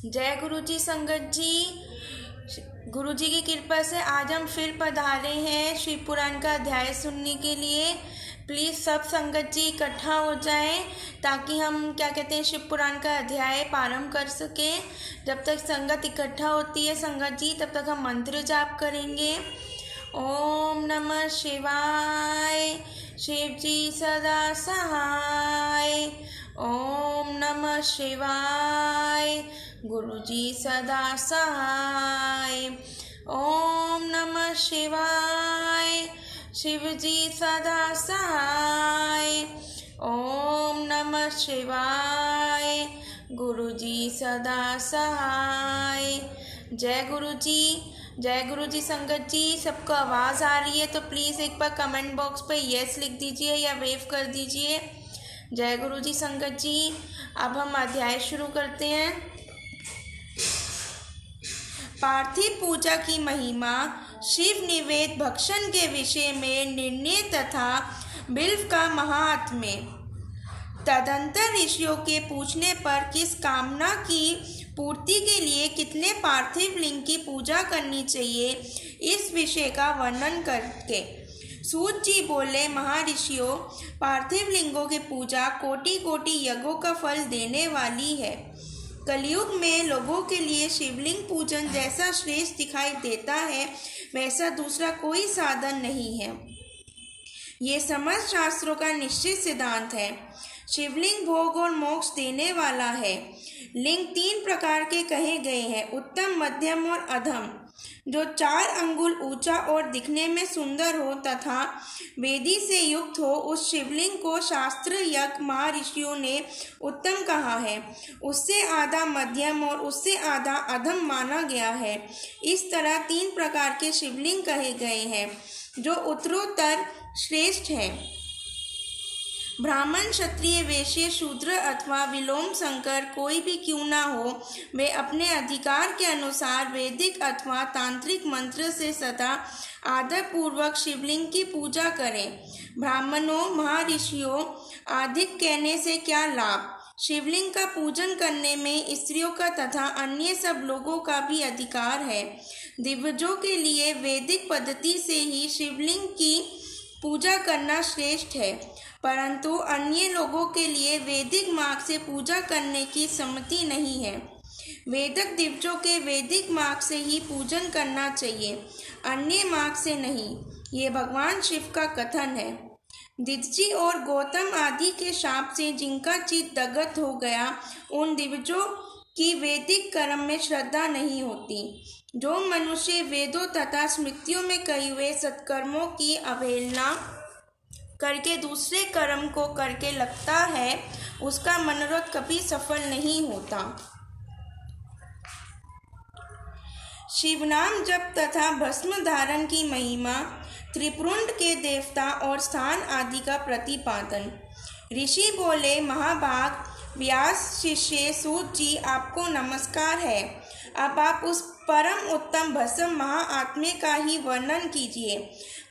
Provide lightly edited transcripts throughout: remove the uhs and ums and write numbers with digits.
जय गुरु जी संगत जी। गुरु जी की कृपा से आज हम फिर पधारे हैं शिव पुराण का अध्याय सुनने के लिए। प्लीज़ सब संगत जी इकट्ठा हो जाएं ताकि हम शिव पुराण का अध्याय प्रारंभ कर सकें। जब तक संगत इकट्ठा होती है संगत जी, तब तक हम मंत्र जाप करेंगे। ओम नमः शिवाय, शिव जी सदा सहाय। ओम नमः शिवाय, गुरु जी सदा सहाय। ओम नमः शिवाय, शिव जी सदा सहाय। ओम नमः शिवाय, गुरु जी सदा सहाय। जय गुरु जी, जय गुरु जी संगत जी। सबको आवाज़ आ रही है तो प्लीज़ एक बार कमेंट बॉक्स पे यस लिख दीजिए या वेव कर दीजिए। जय गुरु जी संगत जी। अब हम अध्याय शुरू करते हैं। पार्थिव पूजा की महिमा, शिव निवेद भक्षण के विषय में निर्णय तथा बिल्व का महात्म्य। तदंतर ऋषियों के पूछने पर किस कामना की पूर्ति के लिए कितने पार्थिव लिंग की पूजा करनी चाहिए, इस विषय का वर्णन करके सूत जी बोले, महर्षियों, पार्थिव लिंगों की पूजा कोटि कोटि यज्ञों का फल देने वाली है। कलयुग में लोगों के लिए शिवलिंग पूजन जैसा श्रेष्ठ दिखाई देता है, वैसा दूसरा कोई साधन नहीं है। ये समस्त शास्त्रों का निश्चित सिद्धांत है। शिवलिंग भोग और मोक्ष देने वाला है। लिंग 3 प्रकार के कहे गए हैं, उत्तम, मध्यम और अधम। जो 4 अंगुल ऊंचा और दिखने में सुंदर हो तथा वेदी से युक्त हो, उस शिवलिंग को शास्त्र यज्ञ महर्षियों ने उत्तम कहा है। उससे आधा मध्यम और उससे आधा अधम माना गया है। इस तरह 3 प्रकार के शिवलिंग कहे गए हैं जो उत्तरोत्तर श्रेष्ठ हैं। ब्राह्मण, क्षत्रिय, वैश्य, शूद्र अथवा विलोम संकर कोई भी क्यों ना हो, वे अपने अधिकार के अनुसार वैदिक अथवा तांत्रिक मंत्र से सदा आदर पूर्वक शिवलिंग की पूजा करें। ब्राह्मणों, महर्षियों, अधिक कहने से क्या लाभ। शिवलिंग का पूजन करने में स्त्रियों का तथा अन्य सब लोगों का भी अधिकार है। दिव्यजों के लिए वैदिक पद्धति से ही शिवलिंग की पूजा करना श्रेष्ठ है, परंतु अन्य लोगों के लिए वैदिक मार्ग से पूजा करने की सम्मति नहीं है। वेदक दिव्यों के वैदिक मार्ग से ही पूजन करना चाहिए, अन्य मार्ग से नहीं। ये भगवान शिव का कथन है। दिज्जी और गौतम आदि के शाप से जिनका चित्त दग्ध हो गया, उन दिव्यों की वैदिक कर्म में श्रद्धा नहीं होती। जो मनुष्य वेदों तथा स्मृतियों में कहे हुए सत्कर्मों की अवहेलना करके दूसरे कर्म को करके लगता है, उसका मनोरथ कभी सफल नहीं होता। शिवनाम जप तथा भस्म धारण की महिमा, त्रिपुरुंड के देवता और स्थान आदि का प्रतिपादन। ऋषि बोले, महाभाग व्यास शिष्य सूत जी, आपको नमस्कार है। अब आप उस परम उत्तम भस्म महाआत्म्य का ही वर्णन कीजिए।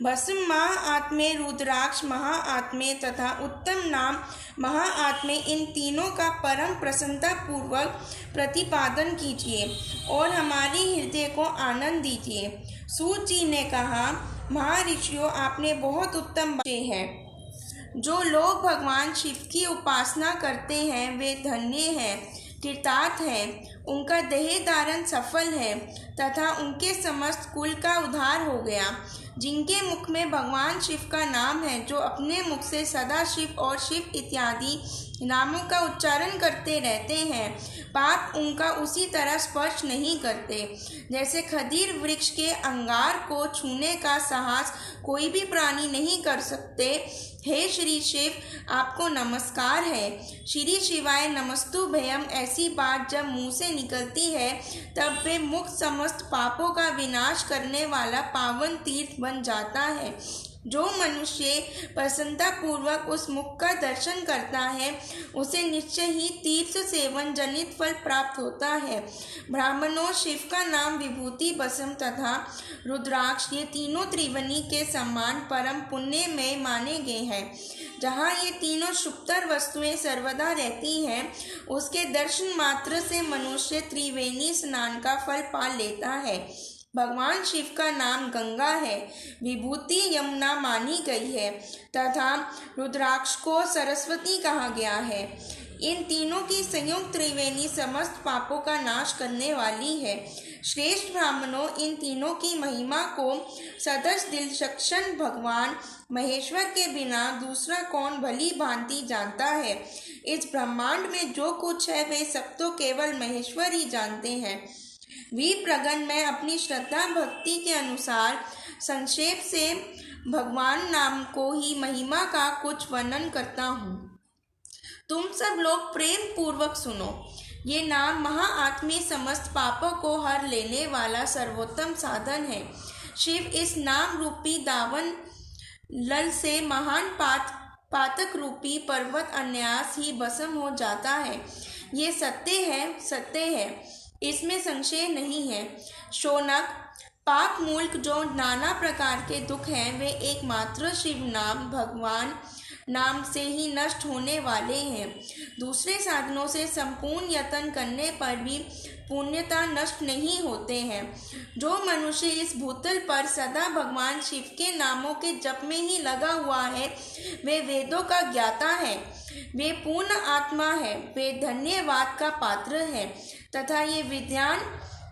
भस्म महाआत्म्य, रुद्राक्ष महाआत्म्य तथा उत्तम नाम महाआत्म्य, इन तीनों का परम प्रसन्नता पूर्वक प्रतिपादन कीजिए और हमारी हृदय को आनंद दीजिए। सूत जी ने कहा, महर्षियों, आपने बहुत उत्तम बातें हैं। जो लोग भगवान शिव की उपासना करते हैं वे धन्य हैं, कृतार्थ हैं, उनका देह धारण सफल है तथा उनके समस्त कुल का उद्धार हो गया। जिनके मुख में भगवान शिव का नाम है, जो अपने मुख से सदा शिव और शिव इत्यादि नामों का उच्चारण करते रहते हैं, पाप उनका उसी तरह स्पर्श नहीं करते जैसे खदीर वृक्ष के अंगार को छूने का साहस कोई भी प्राणी नहीं कर सकते। हे श्री शिव, आपको नमस्कार है। श्री शिवाय नमस्तु भयम, ऐसी बात जब मुंह से निकलती है तब वे मुक्त समस्त पापों का विनाश करने वाला पावन तीर्थ बन जाता है। जो मनुष्य प्रसन्नतापूर्वक उस मुख का दर्शन करता है उसे निश्चय ही तीर्थ सेवन जनित फल प्राप्त होता है। ब्राह्मणों, शिव का नाम विभूति, भस्म तथा रुद्राक्ष ये तीनों त्रिवेणी के समान परम पुण्यमय माने गए हैं। जहाँ ये तीनों शुभतर वस्तुएं सर्वदा रहती हैं, उसके दर्शन मात्र से मनुष्य त्रिवेणी स्नान का फल पा लेता है। भगवान शिव का नाम गंगा है, विभूति यमुना मानी गई है तथा रुद्राक्ष को सरस्वती कहा गया है। इन तीनों की संयुक्त त्रिवेणी समस्त पापों का नाश करने वाली है। श्रेष्ठ ब्राह्मणों, इन तीनों की महिमा को सदस्य दिलचक्षण भगवान महेश्वर के बिना दूसरा कौन भली भांति जानता है। इस ब्रह्मांड में जो कुछ है वे सब तो केवल महेश्वर ही जानते हैं। प्रगण मैं अपनी श्रद्धा भक्ति के अनुसार संक्षेप से भगवान नाम को ही महिमा का कुछ वर्णन करता हूँ। तुम सब लोग प्रेम पूर्वक सुनो। ये नाम महाआत्मी समस्त पापों को हर लेने वाला सर्वोत्तम साधन है। शिव इस नाम रूपी दावन लल से महान पातक रूपी पर्वत अनायास ही भस्म हो जाता है। ये सत्य है, इसमें संशय नहीं है। शौनक, पाप मूलक जो नाना प्रकार के दुख हैं वे एकमात्र शिव नाम भगवान नाम से ही नष्ट होने वाले हैं। दूसरे साधनों से संपूर्ण यत्न करने पर भी पुण्यता नष्ट नहीं होते हैं। जो मनुष्य इस भूतल पर सदा भगवान शिव के नामों के जप में ही लगा हुआ है वे वेदों का ज्ञाता है, वे पूर्ण आत्मा है, वे धन्यवाद का पात्र है तथा ये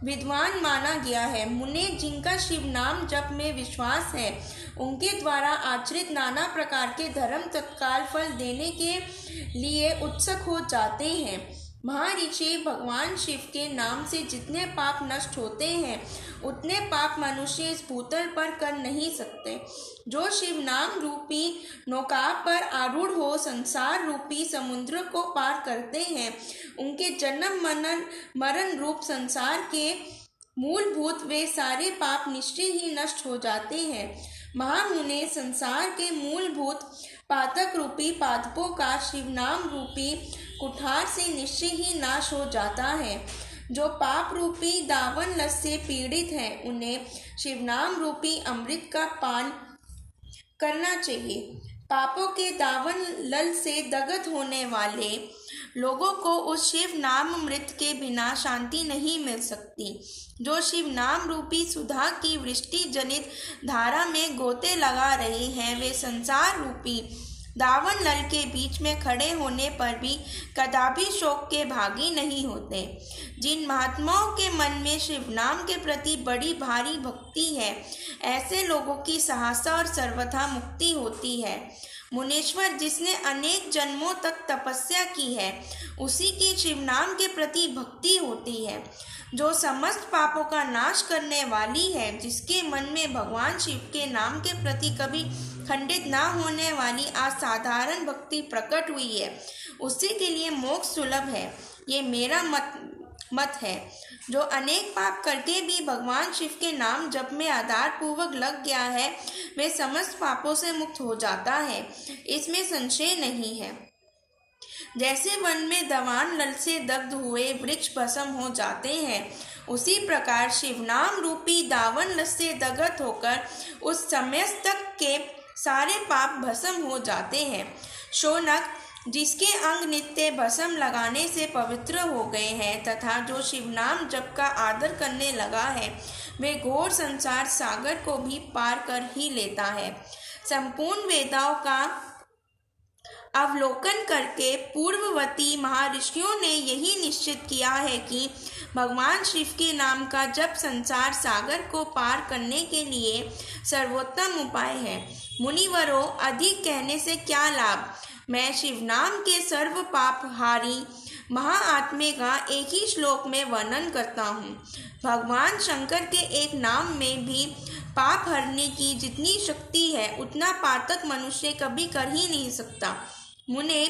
विद्वान माना गया है। मुने जिनका शिव नाम जप में विश्वास है उनके द्वारा आचरित नाना प्रकार के धर्म तत्काल फल देने के लिए उत्सुक हो जाते हैं। महर्षि भगवान शिव के नाम से जितने पाप नष्ट होते हैं उतने पाप मनुष्य इस भूतल पर कर नहीं सकते। जो शिव नाम रूपी नौका पर आरूढ़ हो संसार रूपी समुद्र को पार करते हैं उनके जन्म मरण रूप संसार के मूलभूत वे सारे पाप निश्चय ही नष्ट हो जाते हैं। महामुने, संसार के मूलभूत पातक रूपी पादपों का शिव नाम रूपी कुठार से निश्चय ही नाश हो जाता है। जो पाप रूपी दावन लस से पीड़ित हैं उन्हें शिव नाम रूपी अमृत का पान करना चाहिए। पापों के दावन लल से दग्ध होने वाले लोगों को उस शिव नाम अमृत के बिना शांति नहीं मिल सकती। जो शिव नाम रूपी सुधा की वृष्टि जनित धारा में गोते लगा रहे हैं वे संसार रूपी दावन लल के बीच में खड़े होने पर भी कदापि शोक के भागी नहीं होते। जिन महात्माओं के मन में शिव नाम के प्रति बड़ी भारी भक्ति है ऐसे लोगों की सहसा और सर्वथा मुक्ति होती है। मुनीश्वर, जिसने अनेक जन्मों तक तपस्या की है उसी की शिव नाम के प्रति भक्ति होती है। जो समस्त पापों का नाश करने वाली है, जिसके मन में भगवान शिव के नाम के प्रति कभी खंडित न होने वाली असाधारण भक्ति प्रकट हुई है, उसी के लिए मोक्ष सुलभ है। ये मेरा मत है। जो अनेक पाप करके भी भगवान शिव के नाम जप में आधार पूर्वक लग गया है वे समस्त पापों से मुक्त हो जाता है, इसमें संशय नहीं है। जैसे वन में दवान लल से दग्ध हुए वृक्ष भस्म हो जाते हैं उसी प्रकार शिव नाम रूपी दावन लल से दग्ध होकर उस समय तक के सारे पाप भस्म हो जाते हैं। शौनक, जिसके अंग नित्य भस्म लगाने से पवित्र हो गए हैं तथा जो शिव नाम जप का आदर करने लगा है वे घोर संसार सागर को भी पार कर ही लेता है। संपूर्ण वेदाओं का अवलोकन करके पूर्ववर्ती महर्षियों ने यही निश्चित किया है कि भगवान शिव के नाम का जप संसार सागर को पार करने के लिए सर्वोत्तम उपाय है। मुनिवरों, अधिक कहने से क्या लाभ। मैं शिव नाम के सर्व पाप हारी महाआत्मे का एक ही श्लोक में वर्णन करता हूँ। भगवान शंकर के एक नाम में भी पाप हरने की जितनी शक्ति है उतना पातक मनुष्य कभी कर ही नहीं सकता। मुने,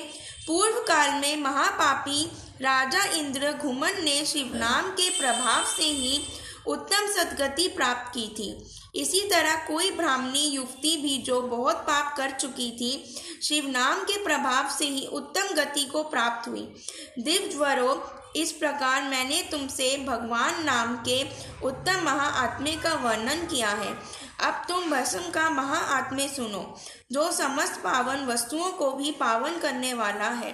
पूर्व काल में महापापी राजा इंद्र घुमन ने शिव नाम के प्रभाव से ही उत्तम सद्गति प्राप्त की थी। इसी तरह कोई ब्राह्मणी युवती भी जो बहुत पाप कर चुकी थी, शिव नाम के प्रभाव से ही उत्तम गति को प्राप्त हुई। दिव्यवरों, इस प्रकार मैंने तुमसे भगवान नाम के उत्तम महाआत्मे का वर्णन किया है। अब तुम भस्म का महाआत्म्य सुनो, जो समस्त पावन वस्तुओं को भी पावन करने वाला है।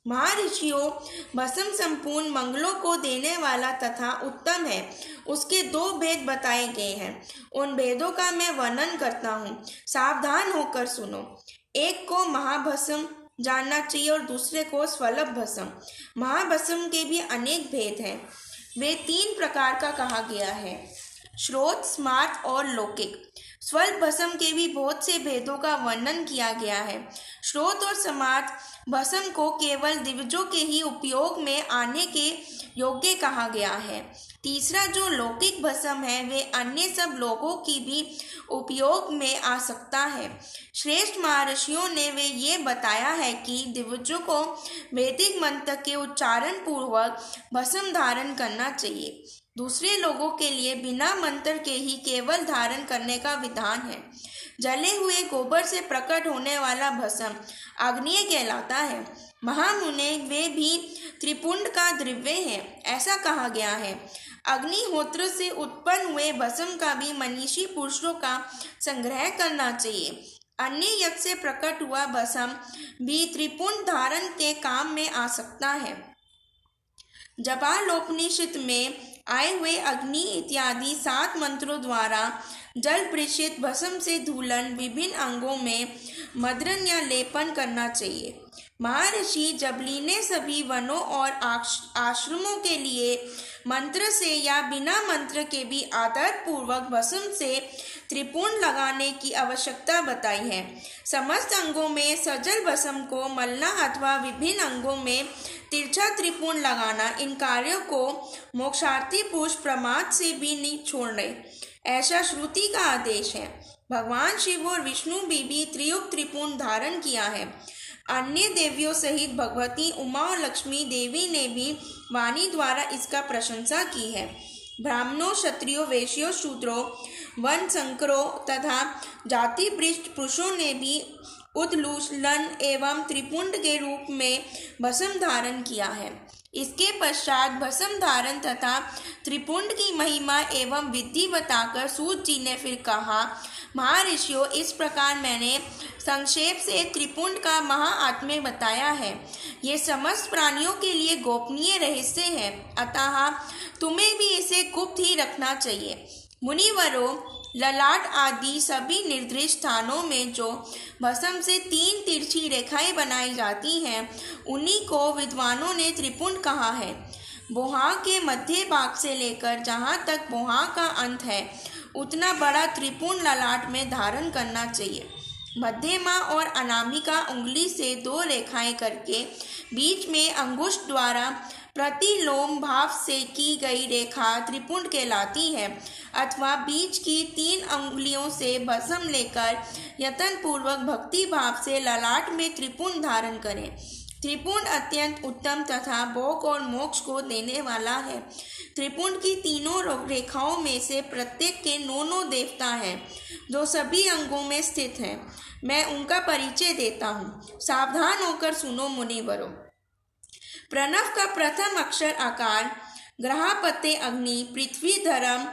महर्षियों, भस्म संपूर्ण मंगलों को देने वाला तथा उत्तम है। उसके 2 भेद बताए गए हैं। उन भेदों का मैं वर्णन करता हूँ, सावधान होकर सुनो। एक को महाभस्म जानना चाहिए और दूसरे को स्वल्प भस्म। महाभस्म के भी अनेक भेद हैं। वे 3 प्रकार का कहा गया है, श्रोत, स्मार्त और लौकिक। स्वल्प भस्म के भी बहुत से भेदों का वर्णन किया गया है। श्रोत और स्मार्त भस्म को केवल दिव्यों के ही उपयोग में आने के योग्य कहा गया है। तीसरा जो लौकिक भस्म है, वे अन्य सब लोगों की भी उपयोग में आ सकता है। श्रेष्ठ महर्षियों ने वे ये बताया है कि दिव्यों को वैदिक मंत्र के उच्चारण पूर्वक भस्म धारण करना चाहिए। दूसरे लोगों के लिए बिना मंत्र के ही केवल धारण करने का विधान है। जले हुए गोबर से प्रकट होने वाला भस्म अग्नि कहलाता है। महामुने, वे भी त्रिपुंड का द्रव्य है, ऐसा कहा गया है। अग्निहोत्र से उत्पन्न हुए भस्म का भी मनीषी पुरुषों का संग्रह करना चाहिए। अन्य यज्ञ से प्रकट हुआ भस्म भी त्रिपुंड धारण के काम में आ सकता है। जपालोपनिषद में आए हुए अग्नि इत्यादि 7 मंत्रों द्वारा जल प्रेषित भस्म से धूलन विभिन्न अंगों में मद्रन या लेपन करना चाहिए। महर्षि जबली ने सभी वनों और आश्रमों के लिए मंत्र से या बिना मंत्र के भी आदर पूर्वक भस्म से त्रिपुंड लगाने की आवश्यकता बताई है। समस्त अंगों में सजल भस्म को मलना अथवा विभिन्न अंगों में तिरछा त्रिपुंड लगाना, इन कार्यों को मोक्षार्थी पुरुष प्रमाद से भी नहीं छोड़ने, ऐसा श्रुति का आदेश है। भगवान शिव और विष्णु भी त्रियुग त्रिपुंड धारण किया है। अन्य देवियों सहित भगवती उमा और लक्ष्मी देवी ने भी वाणी द्वारा इसका प्रशंसा की है। ब्राह्मणों, क्षत्रियों, वैश्यों, शूद्रों, वन संकरों तथा जाति पृष्ठ पुरुषों ने भी उद्लूलन एवं त्रिपुंड के रूप में भस्म धारण किया है। इसके पश्चात भस्म धारण तथा त्रिपुंड की महिमा एवं विधि बताकर सूत जी ने फिर कहा, महर्षियों, इस प्रकार मैंने संक्षेप से त्रिपुंड का महाआत्म्य बताया है। ये समस्त प्राणियों के लिए गोपनीय रहस्य है, अतः तुम्हें भी इसे गुप्त ही रखना चाहिए। मुनिवरों, ललाट आदि सभी निर्दिष्ट स्थानों में जो भस्म से 3 तिरछी रेखाएं बनाई जाती हैं, उन्हीं को विद्वानों ने त्रिपुंड कहा है। बोहा के मध्य भाग से लेकर जहाँ तक बोहा का अंत है, उतना बड़ा त्रिपुंड ललाट में धारण करना चाहिए। मध्यमा और अनामिका उंगली से 2 रेखाएं करके बीच में अंगुष्ठ द्वारा प्रतिलोम भाव से की गई रेखा त्रिपुंड कहलाती है, अथवा बीच की 3 अंगुलियों से भस्म लेकर यत्न पूर्वक भक्ति भाव से ललाट में त्रिपुंड धारण करें। त्रिपुंड अत्यंत उत्तम तथा भोग और मोक्ष को देने वाला है। त्रिपुंड की 3 रेखाओं में से प्रत्येक के 9 देवता हैं, जो सभी अंगों में स्थित हैं। मैं उनका परिचय देता हूँ, सावधान होकर सुनो मुनिवरों। प्रणव का प्रथम अक्षर आकार, ग्रहपते अग्नि, पृथ्वी धर्म,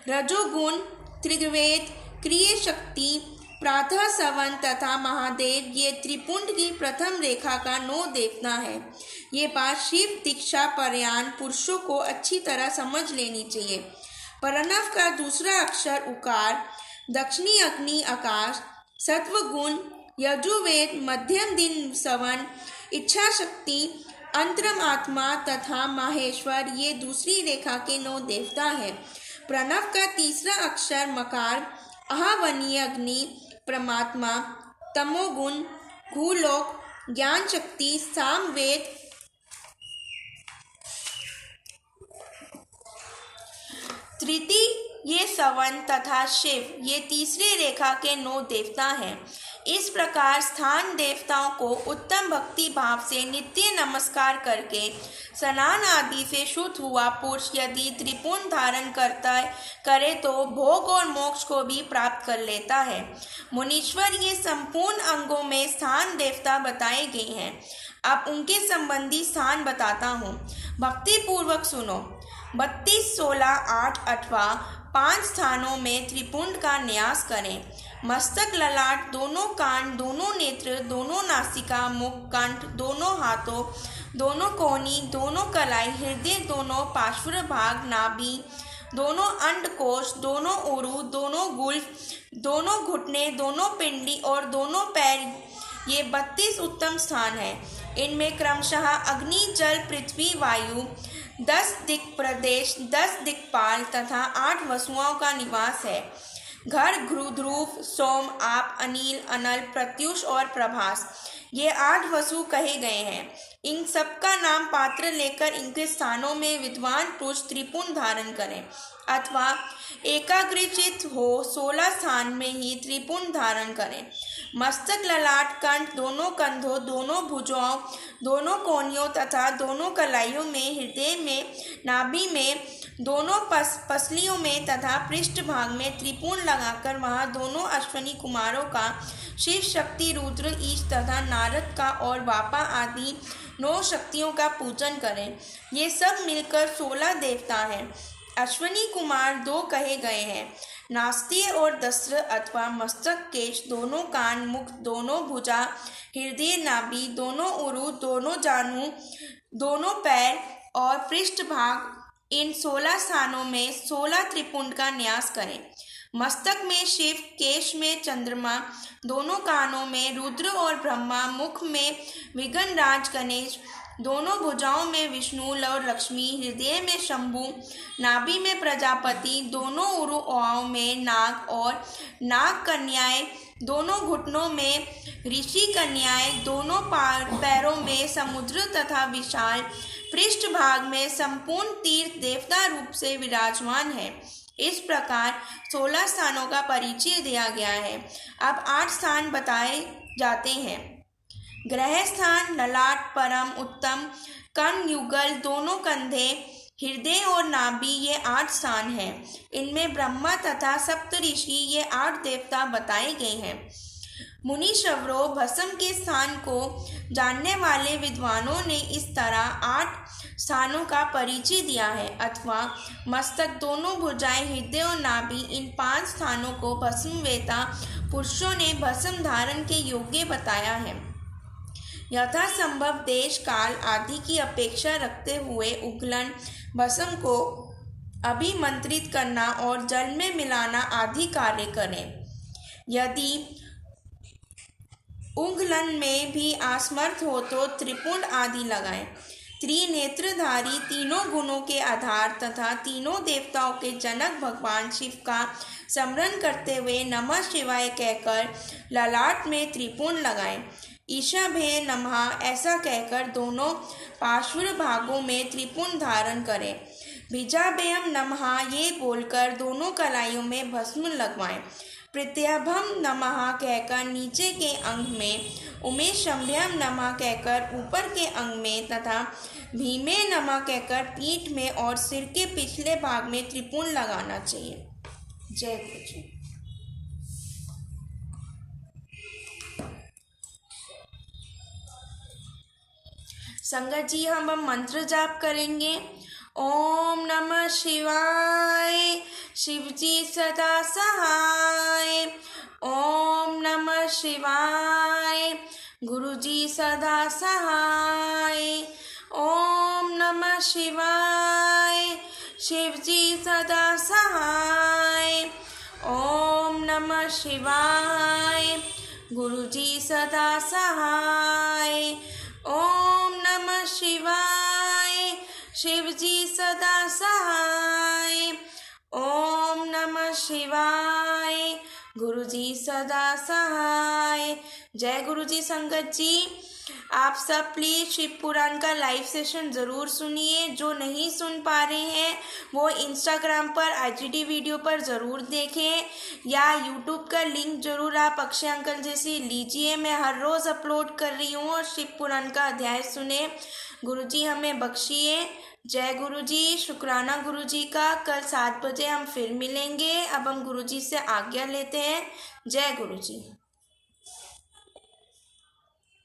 रजोगुण, त्रिवेद, क्रिय शक्ति, प्रातः सवन तथा महादेव, ये त्रिपुंड की प्रथम रेखा का 9 देवता है। ये बात शिव दीक्षा पर्यान पुरुषों को अच्छी तरह समझ लेनी चाहिए। प्रणव का दूसरा अक्षर उकार, दक्षिणी अग्नि आकाश, सत्वगुण, यजुर्वेद, मध्यम दिन सवन, इच्छा शक्ति, अंतरम आत्मा तथा माहेश्वर, ये दूसरी रेखा के 9 देवता हैं। प्रणव का तीसरा अक्षर मकार, आहावनीय अग्नि, परमात्मा, तमोगुण, भूलोक, ज्ञान शक्ति, सामवेद, तृतीय ये सवन तथा शिव, ये तीसरी रेखा के 9 देवता हैं। इस प्रकार स्थान देवताओं को उत्तम भक्ति भाव से नित्य नमस्कार करके स्नान आदि से शुद्ध हुआ पुरुष यदि त्रिपुंड धारण करे तो भोग और मोक्ष को भी प्राप्त कर लेता है। मुनीश्वर ये संपूर्ण अंगों में स्थान देवता बताए गए हैं। अब उनके संबंधी स्थान बताता हूँ, भक्ति पूर्वक सुनो। 32, 16, 8 अथवा 5 स्थानों में त्रिपुंड का न्यास करें। मस्तक, ललाट, दोनों कान, दोनों नेत्र, दोनों नासिका, मुख, कंठ, दोनों हाथों, दोनों कोहनी, दोनों कलाई, हृदय, दोनों पार्श्व भाग, नाभि, दोनों अंडकोश, दोनों उरु, दोनों गुल्फ, दोनों घुटने, दोनों पिंडली और दोनों पैर, ये 32 उत्तम स्थान हैं। इनमें क्रमशः अग्नि, जल, पृथ्वी, वायु, 10 दिक् प्रदेश, 10 दिक्पाल तथा 8 वसुओं का निवास है। घर, ध्रुव, सोम, आप, अनिल, अनल, प्रत्युष और प्रभास, ये 8 वसु कहे गए हैं। इन सबका नाम पात्र लेकर इनके स्थानों में विद्वान पुरुष त्रिपुंड धारण करें अथवा एकाग्रचित हो 16 स्थान में ही त्रिपुंड धारण करें। मस्तक, ललाट, कंठ, दोनों कंधों, दोनों भुजाओं, दोनों कोहनियों तथा दोनों कलाइयों में, हृदय में, नाभि में, दोनों पसलियों में तथा पृष्ठ भाग में त्रिपुंड लगाकर वहाँ दोनों अश्विनी कुमारों का, शिव, शक्ति, रुद्र, ईश तथा नारद का और वापा आदि 9 शक्तियों का पूजन करें। ये सब मिलकर 16 देवता हैं। अश्विनी कुमार 2 कहे गए हैं, नास्तिय और दस्त्र अथवा मस्तक, केश, दोनों कान, मुख, दोनों भुजा, हृदय, नाभि, दोनों उरु, दोनों जानु, दोनों पैर और पृष्ठ भाग, इन 16 स्थानों में 16 त्रिपुंड का न्यास करें। मस्तक में शिव, केश में चंद्रमा, दोनों कानों में रुद्र और ब्रह्मा, मुख में विघ्नराज गणेश, दोनों भुजाओं में विष्णु और लक्ष्मी, हृदय में शंभु, नाभि में प्रजापति, दोनों उरुओं में नाग और नाग कन्याएं, दोनों घुटनों में ऋषि कन्याएं, दोनों पैरों में समुद्र तथा विशाल पृष्ठ भाग में संपूर्ण तीर्थ देवता रूप से विराजमान है। इस प्रकार 16 स्थानों का परिचय दिया गया है। अब 8 स्थान बताए जाते हैं। ग्रह स्थान, ललाट, परम, उत्तम, कर्ण, युगल, दोनों कंधे, हृदय और नाभि, ये 8 स्थान हैं। इनमें ब्रह्मा तथा सप्तऋषि, ये 8 देवता बताए गए हैं। मुनीश्वरों, भस्म के स्थान को जानने वाले विद्वानों ने इस तरह 8 स्थानों का परिचय दिया है अथवा मस्तक, दोनों भुजाएं, हृदय और नाभि, इन 5 स्थानों को भस्मवेता पुरुषों ने भस्म धारण के योग्य बताया है। यथासंभव देश, काल आदि की अपेक्षा रखते हुए उगलन, भस्म को अभिमंत्रित करना और जल में मिलाना आदि कार्य करें। यदि उगलन में भी असमर्थ हो तो त्रिपुंड आदि लगाएं। त्रिनेत्रधारी, तीनों गुणों के आधार तथा तीनों देवताओं के जनक भगवान शिव का स्मरण करते हुए नमः शिवाय कहकर ललाट में त्रिपुंड लगाएं। ईशाभे नमः ऐसा कहकर दोनों पार्श्व भागों में त्रिपुंड धारण करें। बीजाभ्यम नमः ये बोलकर दोनों कलाइयों में भस्म लगवाएं। प्रत्यभम नमः कहकर नीचे के अंग में, उमेशभ्यम नमः कहकर ऊपर के अंग में तथा भीमे नमः कहकर पीठ में और सिर के पिछले भाग में त्रिपुंड लगाना चाहिए। जय गुरु जी। संगत जी, हम मंत्र जाप करेंगे। ओम नमः शिवाय, शिव जी सदा सहाय। ओम नमः शिवाय, गुरु जी सदा सहाय। ओम नमः शिवाय, शिव जी सदा सहाय। ओम नमः शिवाय, गुरु जी सदा सहाय। ओम नमः शिवाय, शिव जी सदा सहाय। ओम नमः शिवाय, गुरु जी सदा सहाय। जय गुरु जी। संगत जी, आप सब प्लीज़ शिव पुराण का लाइव सेशन ज़रूर सुनिए। जो नहीं सुन पा रहे हैं वो इंस्टाग्राम पर IGD वीडियो पर ज़रूर देखें या यूट्यूब का लिंक ज़रूर आप अक्षय अंकल जैसी लीजिए। मैं हर रोज़ अपलोड कर रही हूँ और शिव पुराण का अध्याय सुने। गुरु जी हमें बख्शिए। जय गुरु जी। शुक्राना गुरु जी का। कल 7 बजे हम फिर मिलेंगे। अब हम गुरु जी से आज्ञा लेते हैं। जय गुरु जी।